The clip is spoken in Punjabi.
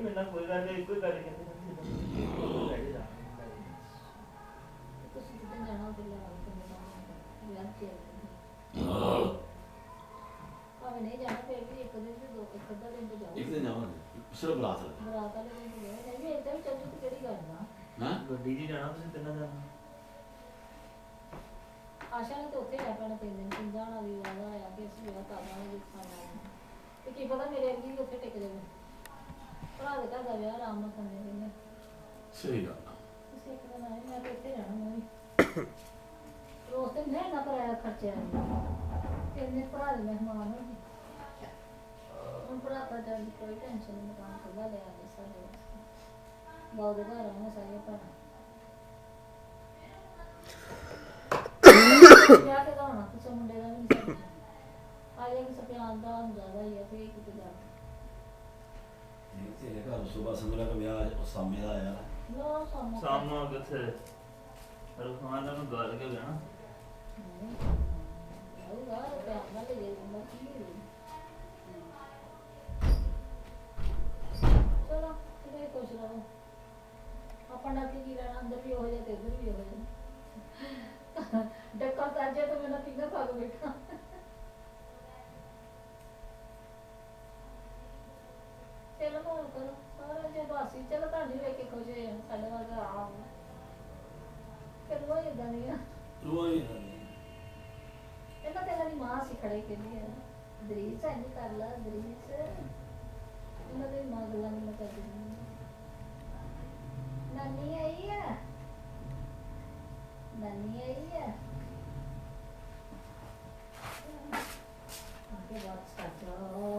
मेरा कोई ਗੱਲ ਨਹੀਂ ਕੋਈ ਗੱਲ ਕਹਿੰਦੇ ਤੁਸੀਂ ਕਿਤੇ ਜਾਣਾ ਤੇ ਲੈ ਆਓ ਤੇ ਵਿਆਹ ਤੇ ਭਾਵੇਂ ਨਹੀਂ ਜਾਣਾ ਫਿਰ ਵੀ ਇੱਕ ਦਿਨ ਤੇ ਦੋ ਇੱਕ ਅੱਧਾ ਦਿਨ ਤੇ ਜਾਓ ਇੱਕ ਦਿਨ ਜਾਵਾਂਗੇ ਸਿਰਫ ਬਰਾਤ ਬਰਾਤ ਵਾਲੇ ਦਿਨ ਤੇ ਗਏ ਨਹੀਂ ਵੀ ਏਦਾਂ ਵੀ ਚੱਲ ਜੂ ਤੇ ਕਿਹੜੀ ਗੱਲ ਨਾ ਹਾਂ ਗੱਡੀ 'ਚ ਜਾਣਾ ਤੁਸੀਂ ਤਿੰਨਾਂ ਜਾਣਾ ਆਸ਼ਾ ਨੇ ਤਾਂ ਉੱਥੇ ਰਹਿ ਪੈਣਾ 3 ਦਿਨ ਸਮਝਾਉਣਾ ਵੀ ਵਾਦਾ ਆਇਆ ਕਿ ਅਸੀਂ ਵਿਆਹ ਕਰਨਾ ਵੀ ਖਾਣਾ ਤੇ ਕੀ ਪਤਾ ਮੇਰੇ ਅੱਗੇ ਵੀ ਉੱਥੇ ਟਿਕ ਜਾਵੇ ਭਰਾ ਦੇ ਘਰ ਦਾ ਵਿਆਹ ਆਰਾਮ ਨਾਲ ਕਰਨੇ ਪੈਂਦੇ ਸਹੀ ਗੱਲ ਤੁਸੀਂ ਇੱਕ ਦਿਨ ਆਏ ਮੈਂ ਤਾਂ ਇੱਥੇ ਰਹਿਣਾ ਮੈਂ ਵੀ ਰੋਜ਼ ਤੇ ਮੈਂ ਨਾ ਕਰਾਇਆ ਖਰਚਿਆ ਇੰਨੇ ਭਰਾ ਦੇ ਮਹਿਮਾਨ ਹੋ ਗਏ ਹੁਣ ਭਰਾ ਤਾਂ ਜਦ ਕੋਈ ਟੈਨਸ਼ਨ ਨਹੀਂ ਮਕਾਨ ਖੁੱਲਾ ਲਿਆ ਨੇ ਸਾਡੇ ਵਾਸਤੇ ਬਹੁਤ ਦੇ ਘਰ ਆਉਣਾ ਸਾਰੇ ਭਰਾ ਵਿਆਹ ਤੇ ਹੋਣਾ ਕਿਸੇ ਮੁੰਡੇ ਦਾ ਵੀ ਨਹੀਂ ਸਮਝ ਆਇਆ ਕਿ ਸਪਿਆਨ ਦਾ ਜ਼ਿਆਦਾ ਹੀ ਹੈ ਫੇਰ ਕਿਤੇ ਜਾ ਤੇਰੇ ਘਰ ਸੁਬਾ ਸੰਗਲਾ ਦਾ ਵਿਆਹ ਸਾਹਮਣੇ ਦਾ ਆਇਆ ਲੋ ਸਾਹਮਣੇ ਸਾਹਮਣੇ ਕਿੱਥੇ ਰੁਖਾਨ ਨੂੰ ਗੱਲ ਕੇ ਜਾਣਾ ਉਹ ਗਾ ਪਿਆਰ ਨਾਲ ਲੈ ਜਾਂਦਾ ਕੀ ਚਲੋ ਕਿਤੇ ਕੁਛ ਰਹੋ ਆਪਣਾ ਕੀ ਲੈਣਾ ਅੰਦਰ ਵੀ ਹੋ ਜਾਏ ਤੇ ਇੱਧਰ ਵੀ ਹੋ ਜਾਏ ਡੱਕਾ ਕਰ ਜੇ ਤਾਂ ਮੇਰਾ ਫਿੰਗਰ ਖਾ ਕੇ ਬੈਠਾ ਚਲੋ ਹੋਰ ਕਰੋ ਸਾਰਾ ਜੇ ਬਾਸੀ ਚਲੋ ਤੁਹਾਡੀ ਵੇਖ ਕੇ ਖੁਸ਼ ਹੋਏ ਸਾਡੇ ਵਰਗਾ ਆਮ ਕਰਵਾ ਇਦਾਂ ਨਹੀਂ ਆ ਰੋਈ ਇਹਨਾਂ ਤੇ ਇਹਨਾਂ ਦੀ ਮਾਂ ਸੀ ਖੜੇ ਕਹਿੰਦੀ ਹੈ ਦਰੀਸ ਐਂ ਕਰ ਲਾ ਦਰੀਸ ਇਹਨਾਂ ਦੀ ਮਾਂ ਗੱਲਾਂ ਨਹੀਂ ਕਰਦੀ ਨਾਨੀ ਆਈ ਆ ਨਾਨੀ ਆਈ ਆ आगे बात स्टार्ट करो